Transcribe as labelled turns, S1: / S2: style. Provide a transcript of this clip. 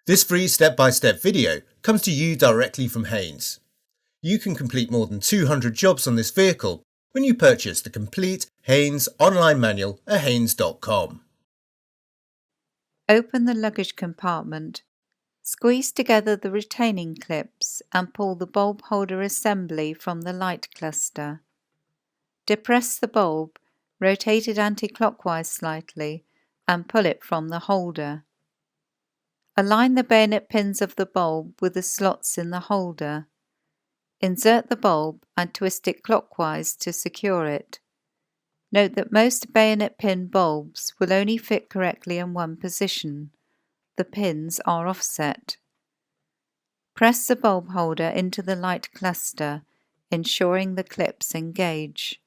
S1: This free step-by-step video comes to you directly from Haynes. You can complete more than 200 jobs on this vehicle when you purchase the complete Haynes online manual at haynes.com.
S2: Open the luggage compartment, squeeze together the retaining clips and pull the bulb holder assembly from the light cluster. Depress the bulb, rotate it anti-clockwise slightly and pull it from the holder. Align the bayonet pins of the bulb with the slots in the holder. Insert the bulb and twist it clockwise to secure it. Note that most bayonet pin bulbs will only fit correctly in one position. The pins are offset. Press the bulb holder into the light cluster, ensuring the clips engage.